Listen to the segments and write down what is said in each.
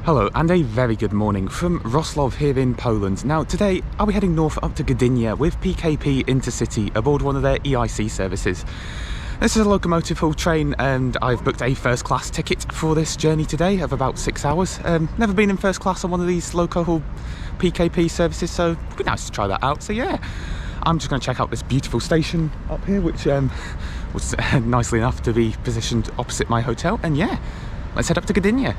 Hello and a very good morning from Wrocław here in Poland. Now today I'll be heading north up to Gdynia with PKP InterCity aboard one of their EIC services. This is a locomotive haul train and I've booked a first class ticket for this journey today of about 6 hours. Never been in first class on one of these local haul PKP services, so it'd be nice to try that out. So yeah, I'm just going to check out this beautiful station up here, which was nicely enough to be positioned opposite my hotel, and yeah, let's head up to Gdynia.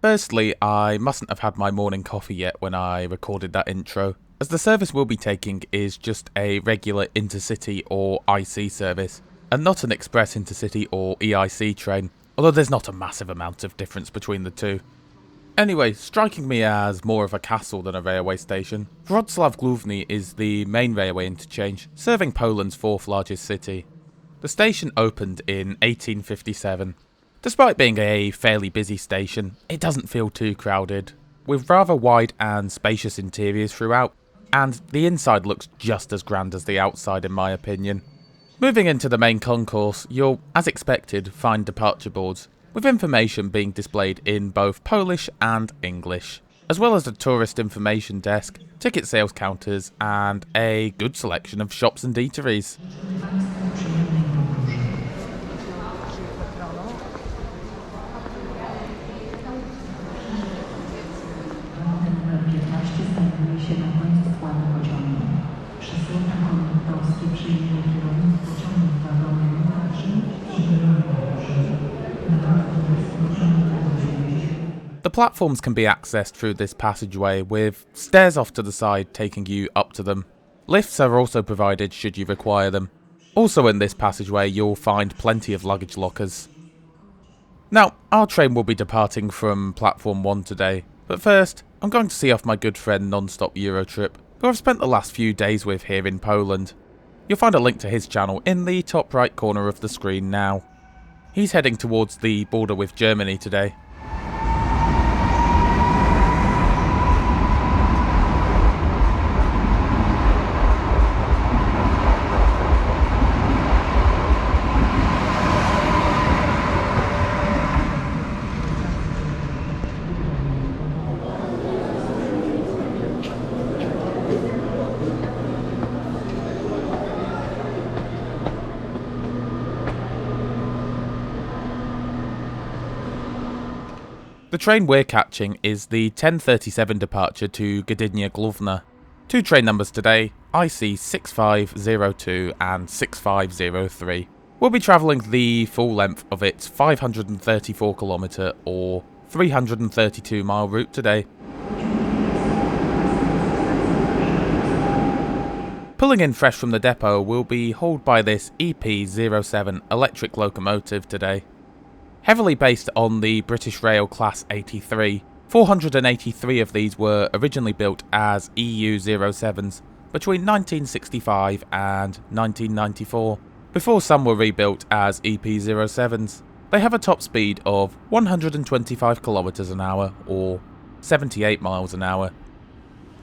Firstly, I mustn't have had my morning coffee yet when I recorded that intro, as the service we'll be taking is just a regular intercity or IC service, and not an express intercity or EIC train, although there's not a massive amount of difference between the two. Anyway, striking me as more of a castle than a railway station, Wrocław Główny is the main railway interchange, serving Poland's fourth largest city. The station opened in 1857. Despite being a fairly busy station, it doesn't feel too crowded, with rather wide and spacious interiors throughout, and the inside looks just as grand as the outside in my opinion. Moving into the main concourse, you'll, as expected, find departure boards, with information being displayed in both Polish and English, as well as a tourist information desk, ticket sales counters, and a good selection of shops and eateries. The platforms can be accessed through this passageway, with stairs off to the side taking you up to them. Lifts are also provided should you require them. Also in this passageway you'll find plenty of luggage lockers. Now, our train will be departing from platform 1 today, but first I'm going to see off my good friend Non-Stop Eurotrip, who I've spent the last few days with here in Poland. You'll find a link to his channel in the top right corner of the screen now. He's heading towards the border with Germany today. The train we're catching is the 10:37 departure to Gdynia Główna. Two train numbers today, IC 6502 and 6503. We'll be travelling the full length of its 534km or 332 mile route today. Pulling in fresh from the depot, we'll be hauled by this EP07 electric locomotive today. Heavily based on the British Rail Class 83, 483 of these were originally built as EU07s between 1965 and 1994, before some were rebuilt as EP07s. They have a top speed of 125km an hour or 78 miles an hour.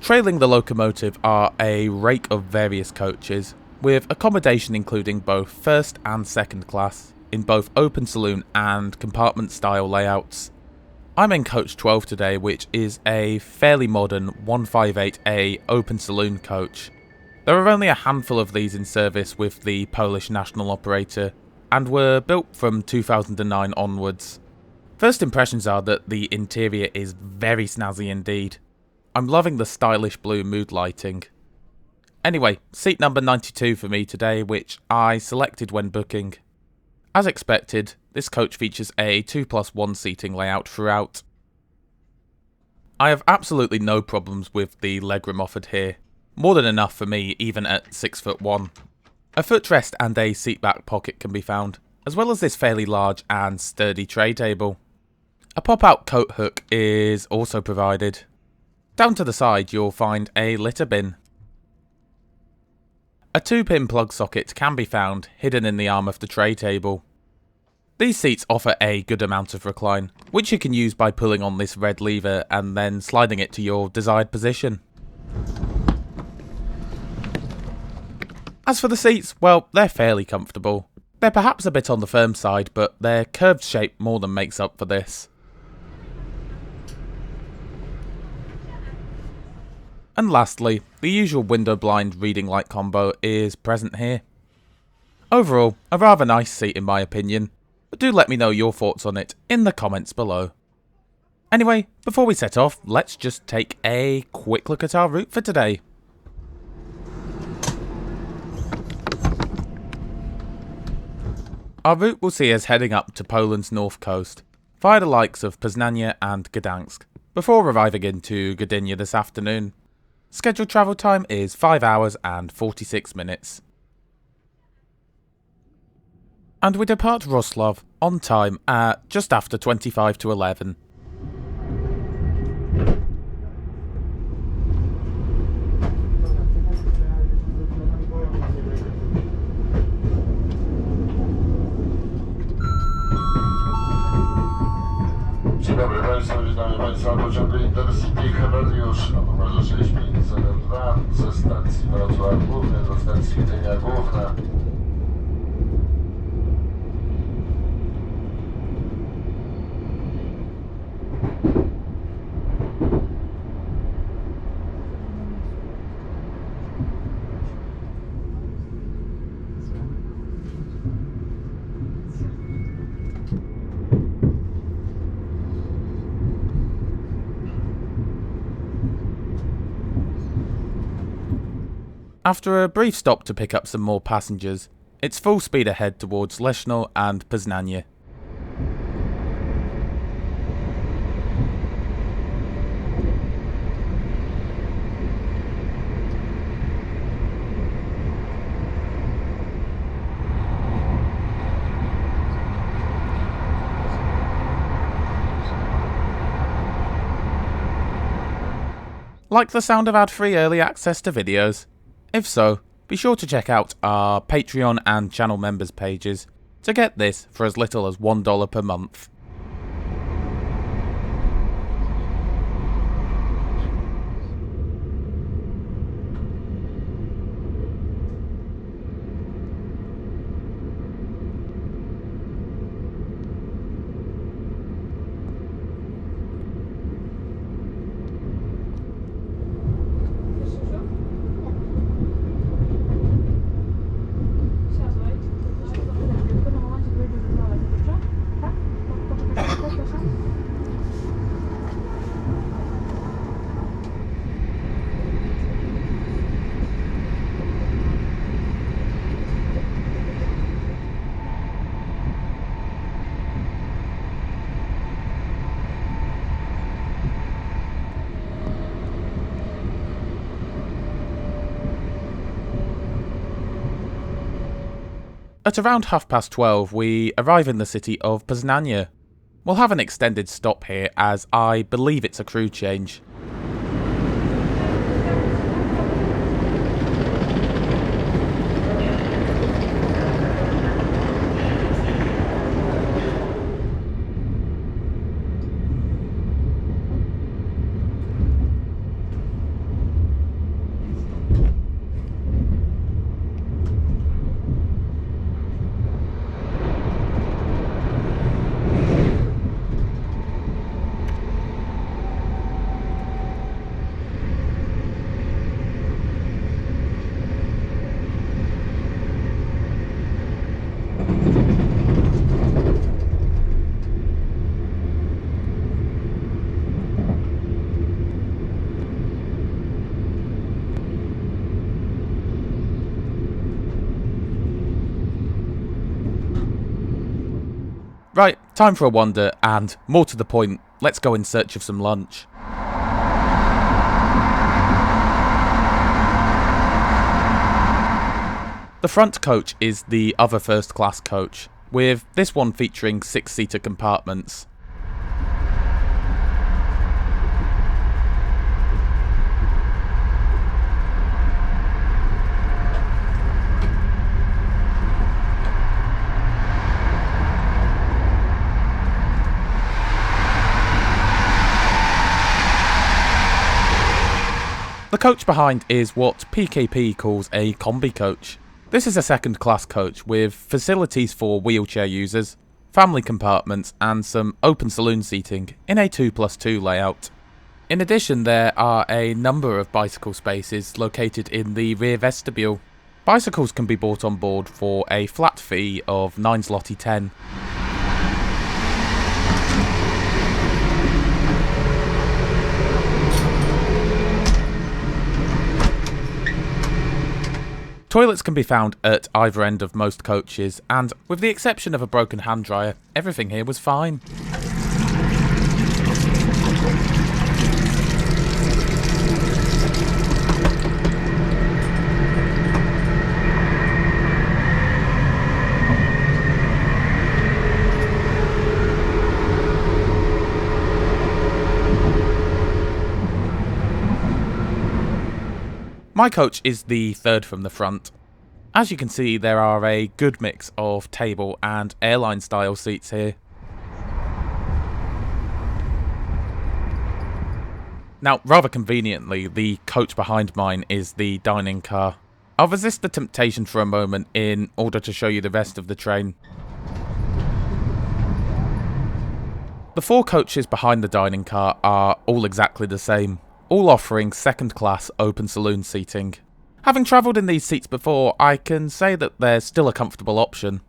Trailing the locomotive are a rake of various coaches, with accommodation including both first and second class, in both open saloon and compartment style layouts. I'm in coach 12 today, which is a fairly modern 158A open saloon coach. There are only a handful of these in service with the Polish national operator, and were built from 2009 onwards. First impressions are that the interior is very snazzy indeed. I'm loving the stylish blue mood lighting. Anyway, seat number 92 for me today, which I selected when booking. As expected, this coach features a 2+1 seating layout throughout. I have absolutely no problems with the legroom offered here, more than enough for me even at 6'1". A footrest and a seatback pocket can be found, as well as this fairly large and sturdy tray table. A pop-out coat hook is also provided. Down to the side you'll find a litter bin. A 2-pin plug socket can be found hidden in the arm of the tray table. These seats offer a good amount of recline, which you can use by pulling on this red lever and then sliding it to your desired position. As for the seats, well, they're fairly comfortable. They're perhaps a bit on the firm side, but their curved shape more than makes up for this. And lastly, the usual window blind reading light combo is present here. Overall, a rather nice seat in my opinion, but do let me know your thoughts on it in the comments below. Anyway, before we set off, let's just take a quick look at our route for today. Our route will see us heading up to Poland's north coast, via the likes of Poznania and Gdansk, before arriving into Gdynia this afternoon. Scheduled travel time is 5 hours and 46 minutes. And we depart Wrocław on time at just after 25 to 11. Dzień dobry Państwu, witamy Państwa na pociągu InterCity już o numerze 6572 ze stacji Wrocław Główny do stacji Gdynia Główna. After a brief stop to pick up some more passengers, it's full speed ahead towards Leszno and Poznanie. Like the sound of ad-free early access to videos? If so, be sure to check out our Patreon and channel members pages to get this for as little as $1 per month. At around 12:30 we arrive in the city of Poznania. We'll have an extended stop here as I believe it's a crew change. Right, time for a wander, and more to the point, let's go in search of some lunch. The front coach is the other first class coach, with this one featuring 6-seater compartments. The coach behind is what PKP calls a combi coach. This is a second class coach with facilities for wheelchair users, family compartments and some open saloon seating in a 2+2 layout. In addition, there are a number of bicycle spaces located in the rear vestibule. Bicycles can be bought on board for a flat fee of 9 zloty 10. Toilets can be found at either end of most coaches, and with the exception of a broken hand dryer, everything here was fine. My coach is the third from the front. As you can see, there are a good mix of table and airline style seats here. Now, rather conveniently, the coach behind mine is the dining car. I'll resist the temptation for a moment in order to show you the rest of the train. The 4 coaches behind the dining car are all exactly the same, all offering second class open saloon seating. Having travelled in these seats before, I can say that they're still a comfortable option.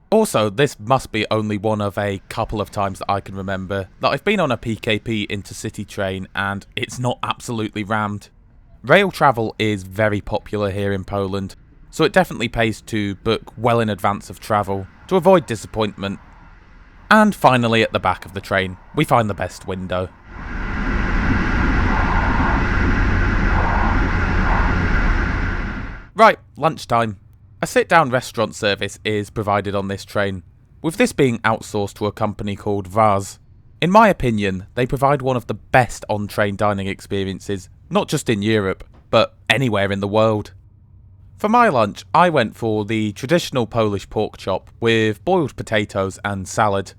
Also, this must be only one of a couple of times that I can remember that I've been on a PKP InterCity train and it's not absolutely rammed. Rail travel is very popular here in Poland, so it definitely pays to book well in advance of travel to avoid disappointment. And finally, at the back of the train, we find the best window. Right, lunchtime. A sit-down restaurant service is provided on this train, with this being outsourced to a company called Vaz. In my opinion, they provide one of the best on-train dining experiences, not just in Europe, but anywhere in the world. For my lunch, I went for the traditional Polish pork chop with boiled potatoes and salad.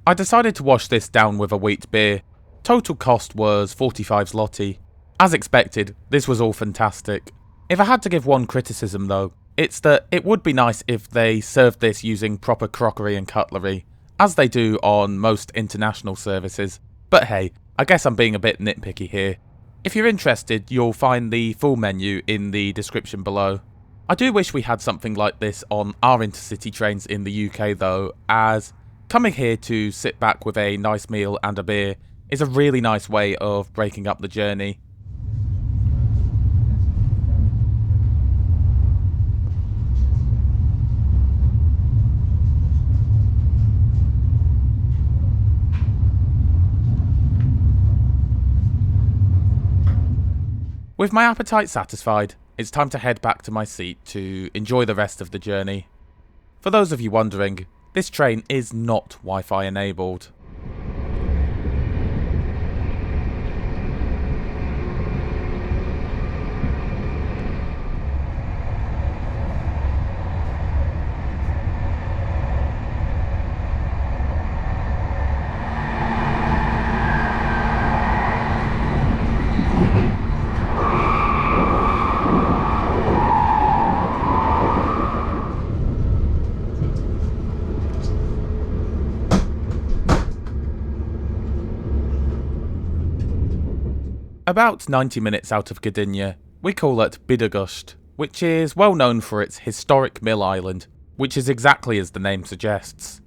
I decided to wash this down with a wheat beer. Total cost was 45 zloty. As expected, this was all fantastic. If I had to give one criticism though, it's that it would be nice if they served this using proper crockery and cutlery, as they do on most international services. But hey, I guess I'm being a bit nitpicky here. If you're interested, you'll find the full menu in the description below. I do wish we had something like this on our intercity trains in the UK though, as coming here to sit back with a nice meal and a beer is a really nice way of breaking up the journey. With my appetite satisfied, it's time to head back to my seat to enjoy the rest of the journey. For those of you wondering, this train is not Wi-Fi enabled. About 90 minutes out of Gdynia, we call at Bydgoszcz, which is well known for its historic mill island, which is exactly as the name suggests.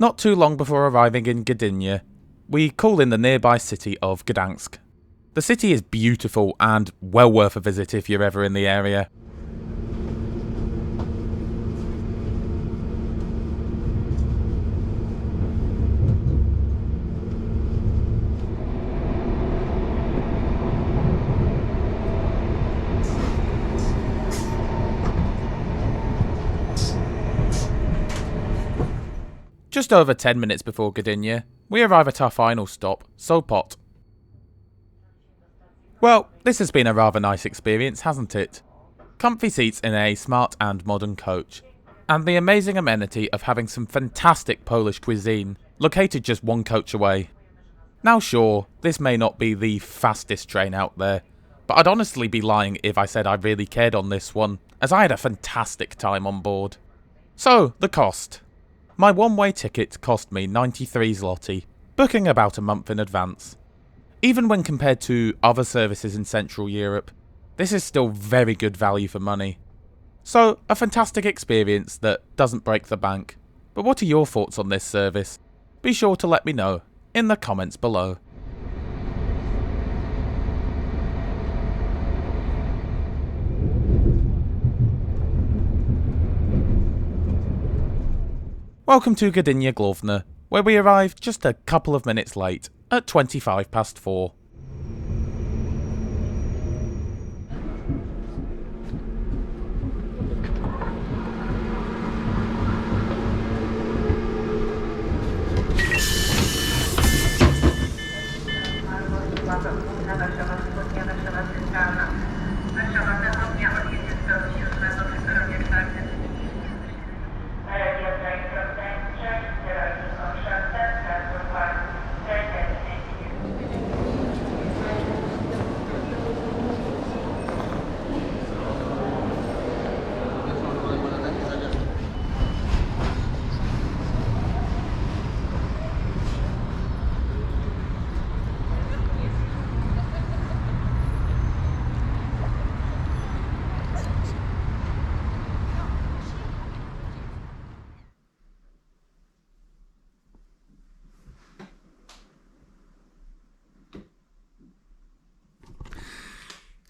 Not too long before arriving in Gdynia, we call in the nearby city of Gdansk. The city is beautiful and well worth a visit if you're ever in the area. Just over 10 minutes before Gdynia, we arrive at our final stop, Sopot. Well, this has been a rather nice experience, hasn't it? Comfy seats in a smart and modern coach, and the amazing amenity of having some fantastic Polish cuisine, located just one coach away. Now sure, this may not be the fastest train out there, but I'd honestly be lying if I said I really cared on this one, as I had a fantastic time on board. So, the cost. My one-way ticket cost me 93 zloty, booking about a month in advance. Even when compared to other services in Central Europe, this is still very good value for money. So, a fantastic experience that doesn't break the bank. But what are your thoughts on this service? Be sure to let me know in the comments below. Welcome to Gdynia Główna, where we arrive just a couple of minutes late, at 4:25.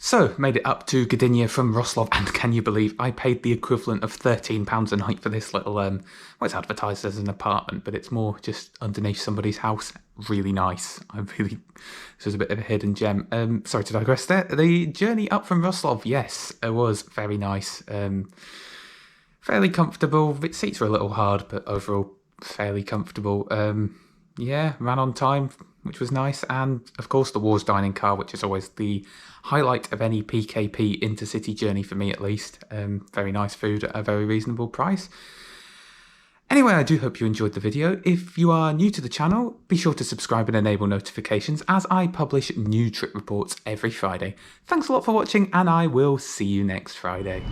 So, made it up to Gdynia from Wrocław, and can you believe I paid the equivalent of £13 a night for this little, well, it's advertised as an apartment, but it's more just underneath somebody's house. Really nice. This was a bit of a hidden gem. Sorry to digress there. The journey up from Wrocław, yes, it was very nice. Fairly comfortable. The seats were a little hard, but overall fairly comfortable. Yeah, ran on time, which was nice, and of course the Wars dining car, which is always the highlight of any PKP InterCity journey for me at least. Very nice food at a very reasonable price. Anyway, I do hope you enjoyed the video. If you are new to the channel, be sure to subscribe and enable notifications as I publish new trip reports every Friday. Thanks a lot for watching, and I will see you next Friday.